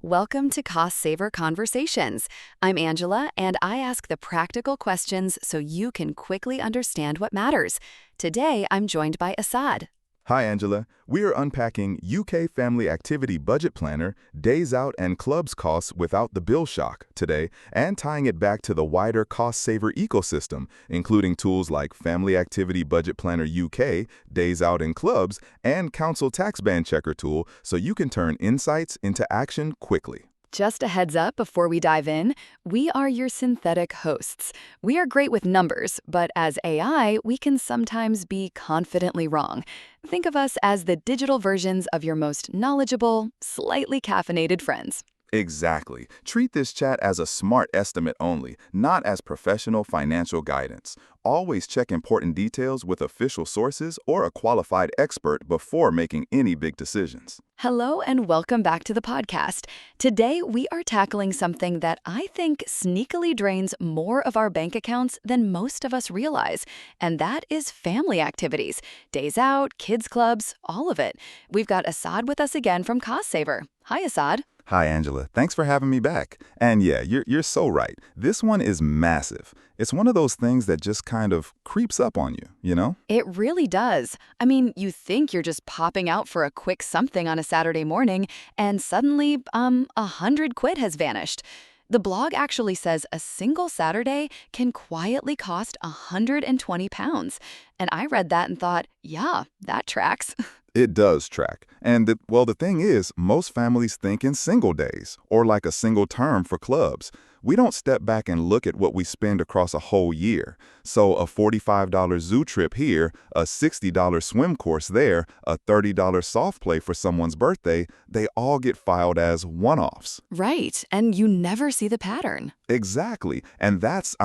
Welcome to Cost Saver Conversations. I'm Angela, and I ask the practical questions so you can quickly understand what matters. Today, I'm joined by Assad. Hi, Angela. We are unpacking UK Family Activity Budget Planner, Days Out and Clubs costs without the bill shock today, and tying it back to the wider cost saver ecosystem, including tools like Family Activity Budget Planner UK, Days Out and Clubs, and Council Tax Band Checker tool so you can turn insights into action quickly. Just a heads up before we dive in, we are your synthetic hosts. We are great with numbers, but as AI, we can sometimes be confidently wrong. Think of us as the digital versions of your most knowledgeable, slightly caffeinated friends. Exactly. Treat this chat as a smart estimate only, not as professional financial guidance. Always check important details with official sources or a qualified expert before making any big decisions. Hello and welcome back to the podcast. Today, we are tackling something that I think sneakily drains more of our bank accounts than most of us realize, and that is family activities. Days out, kids clubs, all of it. We've got Assad with us again from Cost Saver. Hi, Assad. Hi, Angela. Thanks for having me back. And yeah, you're so right. This one is massive. It's one of those things that just kind of creeps up on you, you know? It really does. I mean, you think you're just popping out for a quick something on a Saturday morning, and suddenly, 100 quid has vanished. The blog actually says a single Saturday can quietly cost £120. And I read that and thought, yeah, that tracks. It does track. And the thing is, most families think in single days, or like a single term for clubs. We don't step back and look at what we spend across a whole year. So a $45 zoo trip here, a $60 swim course there, a $30 soft play for someone's birthday, they all get filed as one-offs. Right, and you never see the pattern. Exactly. And that's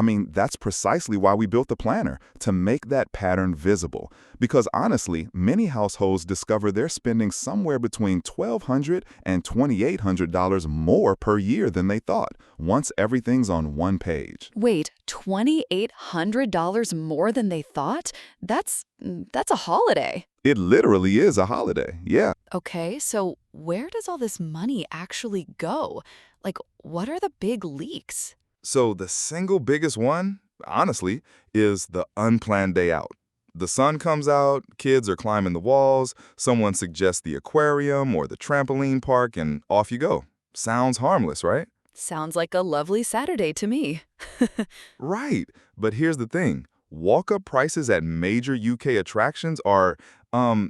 precisely why we built the planner, to make that pattern visible. Because honestly, many households discover they're spending somewhere between $1,200 and $2,800 more per year than they thought, once everything's on one page. Wait, $2,800 more than they thought? That's a holiday. It literally is a holiday, yeah. Okay, so where does all this money actually go? Like, what are the big leaks? So the single biggest one, honestly, is the unplanned day out. The sun comes out, kids are climbing the walls, someone suggests the aquarium or the trampoline park, and off you go. Sounds harmless, right? Sounds like a lovely Saturday to me. Right. But here's the thing. Walk-up prices at major UK attractions are,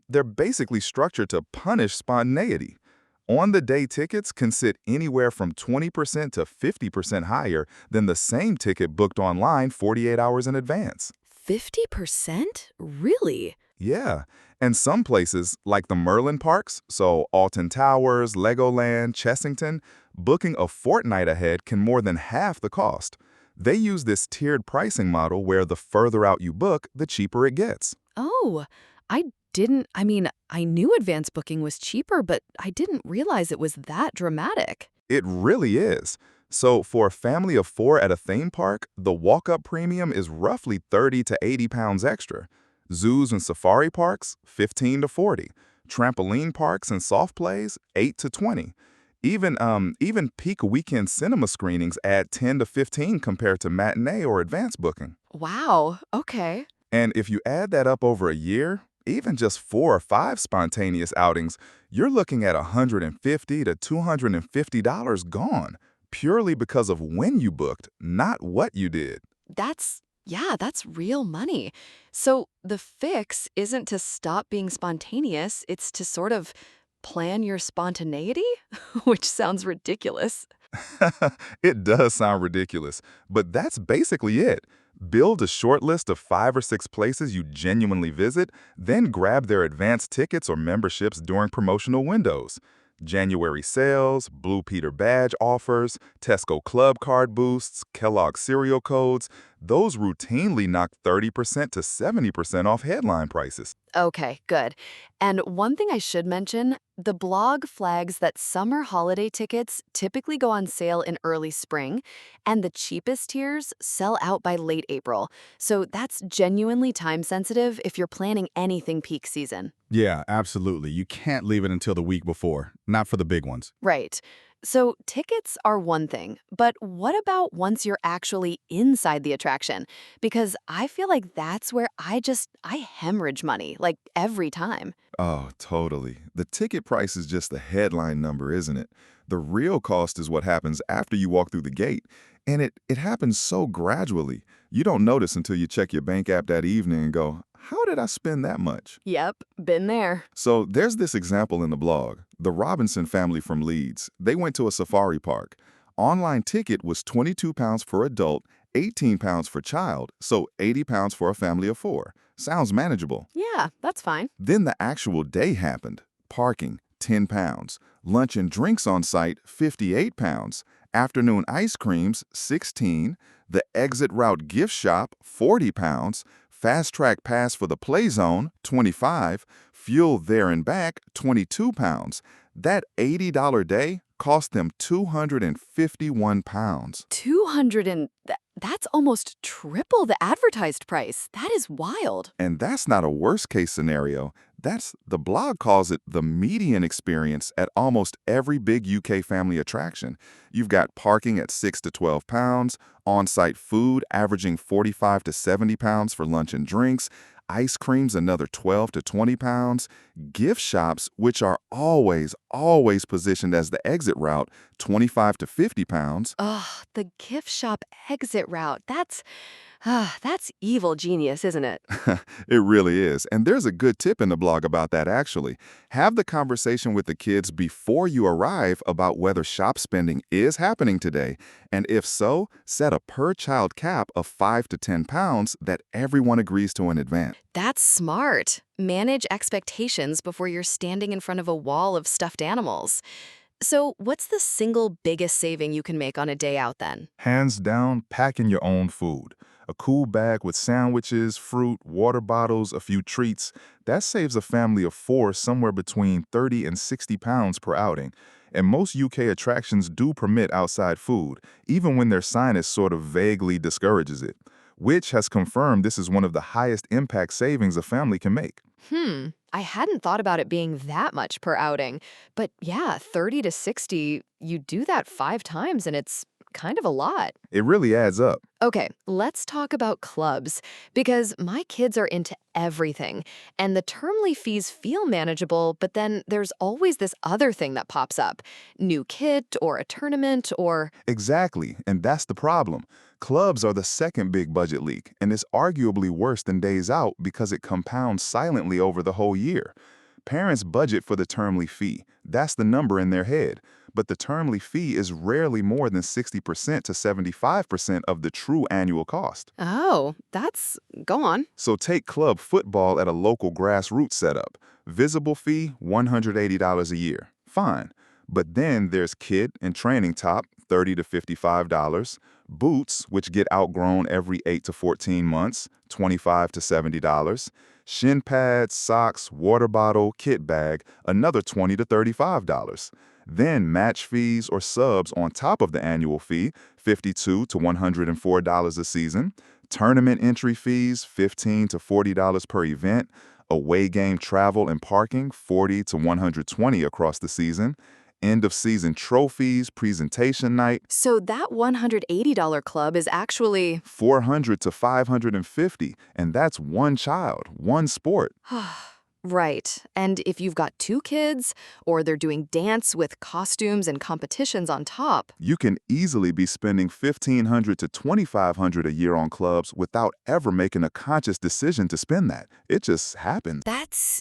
they're basically structured to punish spontaneity. On-the-day tickets can sit anywhere from 20% to 50% higher than the same ticket booked online 48 hours in advance. 50%? Really? Yeah, and some places, like the Merlin parks, so Alton Towers, Legoland, Chessington, booking a fortnight ahead can more than half the cost. They use this tiered pricing model where the further out you book, the cheaper it gets. Oh, I knew advance booking was cheaper, but I didn't realize it was that dramatic. It really is. So for a family of 4 at a theme park, the walk-up premium is roughly 30 to 80 pounds extra. Zoos and safari parks, 15 to 40. Trampoline parks and soft plays, 8 to 20. Even peak weekend cinema screenings add 10 to 15 compared to matinee or advance booking. Wow, okay. And if you add that up over a year, even just 4 or 5 spontaneous outings, you're looking at $150 to $250 gone, purely because of when you booked, not what you did. That's real money. So the fix isn't to stop being spontaneous, it's to sort of plan your spontaneity, which sounds ridiculous. It does sound ridiculous, but that's basically it. Build a short list of 5 or 6 places you genuinely visit, then grab their advance tickets or memberships during promotional windows. January sales, Blue Peter badge offers, Tesco Club card boosts, Kellogg cereal codes, those routinely knock 30% to 70% off headline prices. Okay, good. And one thing I should mention, the blog flags that summer holiday tickets typically go on sale in early spring, and the cheapest tiers sell out by late April. So that's genuinely time sensitive if you're planning anything peak season. Yeah, absolutely. You can't leave it until the week before, not for the big ones. Right. So tickets are one thing, but what about once you're actually inside the attraction? Because I feel like that's where I hemorrhage money, like every time. Oh, totally. The ticket price is just the headline number, isn't it? The real cost is what happens after you walk through the gate. And it happens so gradually. You don't notice until you check your bank app that evening and go, how did I spend that much? Yep, been there. So there's this example in the blog. The Robinson family from Leeds, they went to a safari park. Online ticket was £22 for adult, £18 for child, so £80 for a family of four. Sounds manageable. Yeah, that's fine. Then the actual day happened. Parking, £10. Lunch and drinks on site, £58. Afternoon ice creams, $16. The exit route gift shop, £40. Fast track pass for the play zone, $25. Fuel there and back, £22. That $80 day cost them £251. 200 and that's almost triple the advertised price. That is wild. And that's not a worst-case scenario. The blog calls it the median experience at almost every big UK family attraction. You've got parking at 6 to 12 pounds, on-site food averaging 45 to 70 pounds for lunch and drinks, ice creams another 12 to 20 pounds, gift shops, which are always positioned as the exit route, 25 to 50 pounds. Ugh, the gift shop exit route. That's evil genius, isn't it? It really is. And there's a good tip in the blog about that, actually. Have the conversation with the kids before you arrive about whether shop spending is happening today. And if so, set a per-child cap of 5 to 10 pounds that everyone agrees to in advance. That's smart. Manage expectations before you're standing in front of a wall of stuffed animals. So, what's the single biggest saving you can make on a day out then? Hands down, packing your own food. A cool bag with sandwiches, fruit, water bottles, a few treats. That saves a family of four somewhere between 30 and 60 pounds per outing. And most UK attractions do permit outside food, even when their signage sort of vaguely discourages it, which has confirmed this is one of the highest impact savings a family can make. I hadn't thought about it being that much per outing. But yeah, 30 to 60, you do that 5 times and it's kind of a lot. It really adds up. Okay, let's talk about clubs, because my kids are into everything, and the termly fees feel manageable, but then there's always this other thing that pops up. New kit, or a tournament, or... Exactly, and that's the problem. Clubs are the second big budget leak, and it's arguably worse than days out because it compounds silently over the whole year. Parents budget for the termly fee. That's the number in their head. But the termly fee is rarely more than 60% to 75% of the true annual cost. Oh, go on. So take club football at a local grassroots setup. Visible fee, $180 a year. Fine. But then there's kit and training top, $30 to $55. Boots, which get outgrown every 8 to 14 months, $25 to $70. Shin pads, socks, water bottle, kit bag, another $20 to $35. Then match fees or subs on top of the annual fee, $52 to $104 a season. Tournament entry fees, $15 to $40 per event. Away game travel and parking, $40 to $120 across the season. End of season trophies, presentation night. So that $180 club is actually... $400 to $550, and that's one child, one sport. Right. And if you've got 2 kids, or they're doing dance with costumes and competitions on top... You can easily be spending $1,500 to $2,500 a year on clubs without ever making a conscious decision to spend that. It just happens.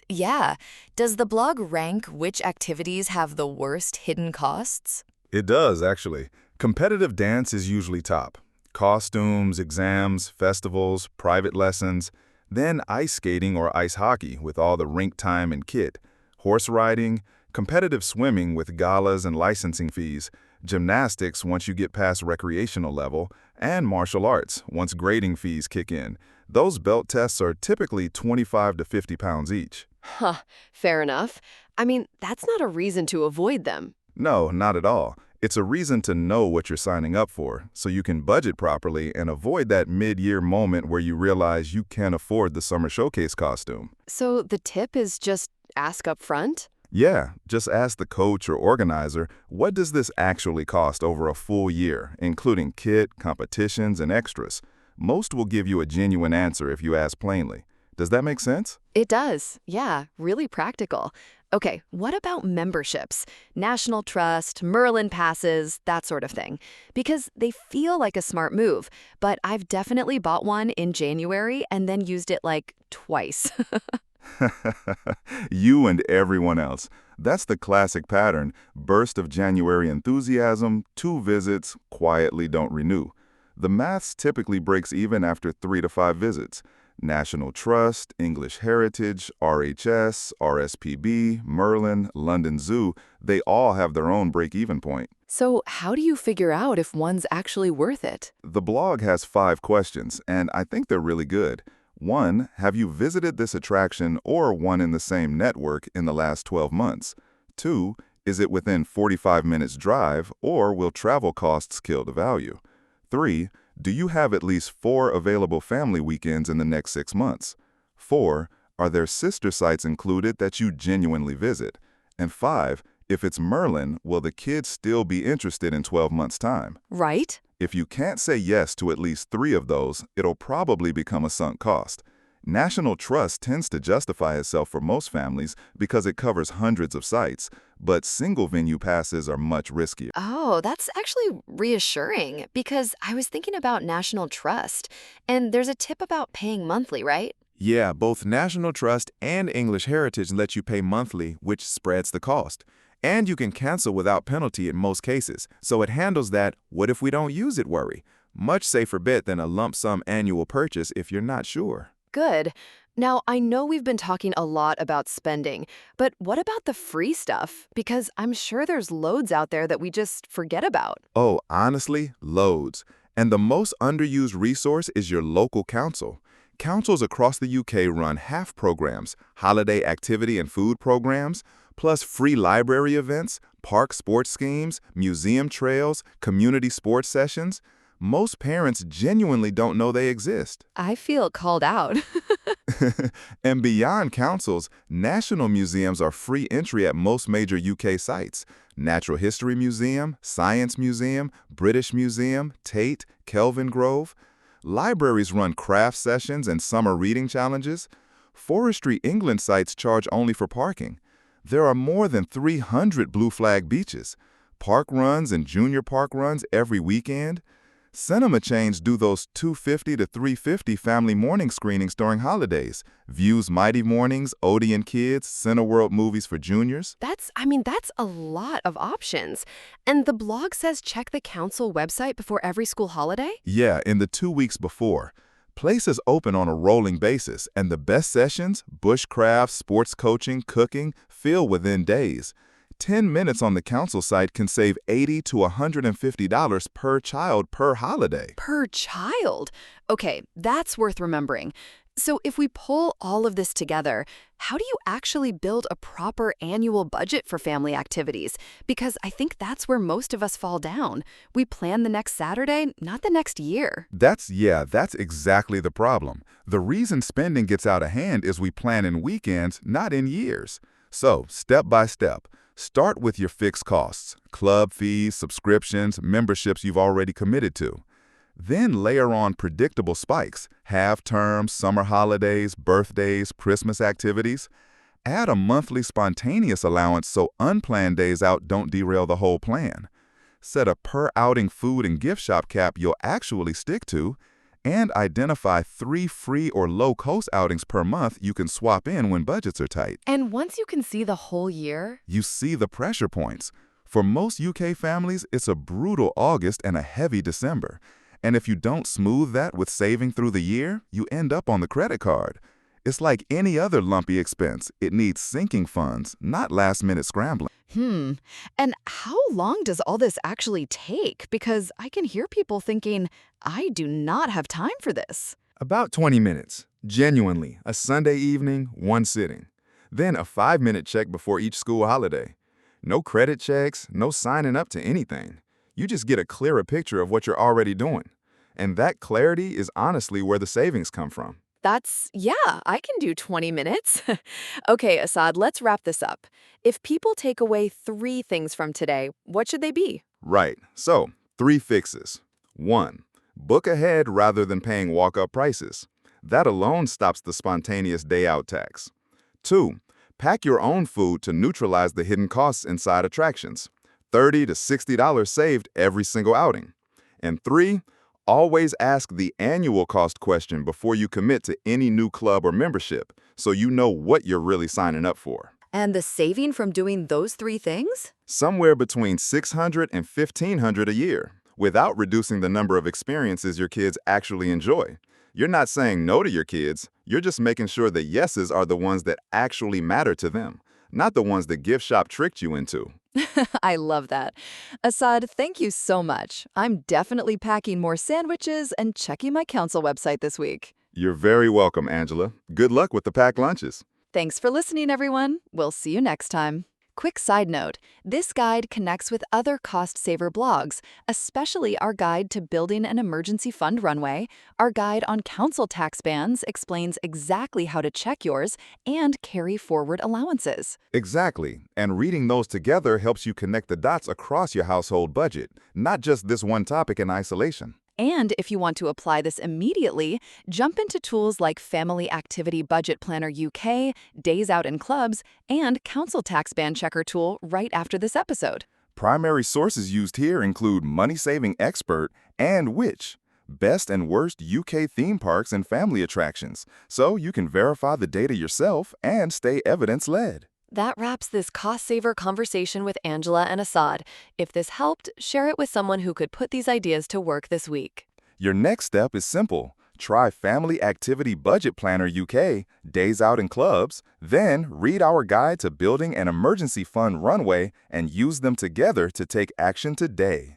Yeah. Does the blog rank which activities have the worst hidden costs? It does, actually. Competitive dance is usually top. Costumes, exams, festivals, private lessons. Then ice skating or ice hockey with all the rink time and kit. Horse riding, competitive swimming with galas and licensing fees. Gymnastics once you get past recreational level. And martial arts once grading fees kick in. Those belt tests are typically 25 to 50 pounds each. Huh, fair enough. I mean, that's not a reason to avoid them. No, not at all. It's a reason to know what you're signing up for, so you can budget properly and avoid that mid-year moment where you realize you can't afford the summer showcase costume. So the tip is just ask up front? Yeah, just ask the coach or organizer, what does this actually cost over a full year, including kit, competitions, and extras? Most will give you a genuine answer if you ask plainly. Does that make sense? It does. Yeah, really practical. Okay, what about memberships? National Trust, Merlin passes, that sort of thing. Because they feel like a smart move, but I've definitely bought one in January and then used it like twice. You and everyone else. That's the classic pattern. Burst of January enthusiasm, 2 visits, quietly don't renew. The maths typically breaks even after 3 to 5 visits. National Trust, English Heritage, RHS, RSPB, Merlin, London Zoo, they all have their own break-even point. So, how do you figure out if one's actually worth it? The blog has 5 questions, and I think they're really good. 1. Have you visited this attraction or one in the same network in the last 12 months? 2. Is it within 45 minutes drive or will travel costs kill the value? 3. Do you have at least 4 available family weekends in the next 6 months? 4. Are there sister sites included that you genuinely visit? And 5. If it's Merlin, will the kids still be interested in 12 months' time? Right? If you can't say yes to at least 3 of those, it'll probably become a sunk cost. National Trust tends to justify itself for most families because it covers hundreds of sites, but single venue passes are much riskier. Oh, that's actually reassuring because I was thinking about National Trust, and there's a tip about paying monthly, right? Yeah, both National Trust and English Heritage let you pay monthly, which spreads the cost. And you can cancel without penalty in most cases, so it handles that "what if we don't use it" worry. Much safer bet than a lump sum annual purchase if you're not sure. Good. Now, I know we've been talking a lot about spending, but what about the free stuff? Because I'm sure there's loads out there that we just forget about. Oh, honestly, loads. And the most underused resource is your local council. Councils across the UK run half programs, holiday activity and food programs, plus free library events, park sports schemes, museum trails, community sports sessions. Most parents genuinely don't know they exist. I feel called out. And beyond councils, national museums are free entry at most major UK sites. Natural History Museum, Science Museum, British Museum, Tate, Kelvin Grove. Libraries run craft sessions and summer reading challenges. Forestry England sites charge only for parking. There are more than 300 Blue Flag beaches. Park runs and junior park runs every weekend. Cinema chains do those 250 to 350 family morning screenings during holidays. Views Mighty Mornings, Odeon Kids, Cineworld movies for juniors. That's a lot of options. And the blog says check the council website before every school holiday? Yeah, in the 2 weeks before. Places open on a rolling basis, and the best sessions, bushcraft, sports coaching, cooking, fill within days. 10 minutes on the council site can save $80 to $150 per child per holiday. Per child? Okay, that's worth remembering. So if we pull all of this together, how do you actually build a proper annual budget for family activities? Because I think that's where most of us fall down. We plan the next Saturday, not the next year. That's exactly the problem. The reason spending gets out of hand is we plan in weekends, not in years. So, step by step, start with your fixed costs, club fees, subscriptions, memberships you've already committed to. Then layer on predictable spikes, half-term, summer holidays, birthdays, Christmas activities. Add a monthly spontaneous allowance so unplanned days out don't derail the whole plan. Set a per-outing food and gift shop cap you'll actually stick to, and identify 3 free or low-cost outings per month you can swap in when budgets are tight. And once you can see the whole year, You see the pressure points. For most UK families, it's a brutal August and a heavy December. And if you don't smooth that with saving through the year, you end up on the credit card. It's like any other lumpy expense. It needs sinking funds, not last-minute scrambling. And how long does all this actually take? Because I can hear people thinking, I do not have time for this. About 20 minutes. Genuinely, a Sunday evening, one sitting. Then a 5-minute check before each school holiday. No credit checks, no signing up to anything. You just get a clearer picture of what you're already doing. And that clarity is honestly where the savings come from. Yeah, I can do 20 minutes. Okay, Assad, let's wrap this up. If people take away 3 things from today, what should they be? Right. So, 3 fixes. 1. Book ahead rather than paying walk-up prices. That alone stops the spontaneous day-out tax. 2. Pack your own food to neutralize the hidden costs inside attractions. $30 to $60 saved every single outing. And 3. Always ask the annual cost question before you commit to any new club or membership, so you know what you're really signing up for. And the saving from doing those 3 things? Somewhere between $600 and $1,500 a year, without reducing the number of experiences your kids actually enjoy. You're not saying no to your kids, you're just making sure the yeses are the ones that actually matter to them, not the ones the gift shop tricked you into. I love that. Assad, thank you so much. I'm definitely packing more sandwiches and checking my council website this week. You're very welcome, Angela. Good luck with the packed lunches. Thanks for listening, everyone. We'll see you next time. Quick side note, this guide connects with other cost-saver blogs, especially our guide to building an emergency fund runway. Our guide on council tax bans explains exactly how to check yours and carry forward allowances. Exactly, and reading those together helps you connect the dots across your household budget, not just this one topic in isolation. And if you want to apply this immediately, jump into tools like Family Activity Budget Planner UK, Days Out in Clubs, and Council Tax Ban Checker tool right after this episode. Primary sources used here include Money Saving Expert and Which, Best and Worst UK theme parks and family attractions, so you can verify the data yourself and stay evidence-led. That wraps this cost saver conversation with Angela and Assad. If this helped, share it with someone who could put these ideas to work this week. Your next step is simple. Try Family Activity Budget Planner UK, Days Out in Clubs, then read our guide to building an emergency fund runway and use them together to take action today.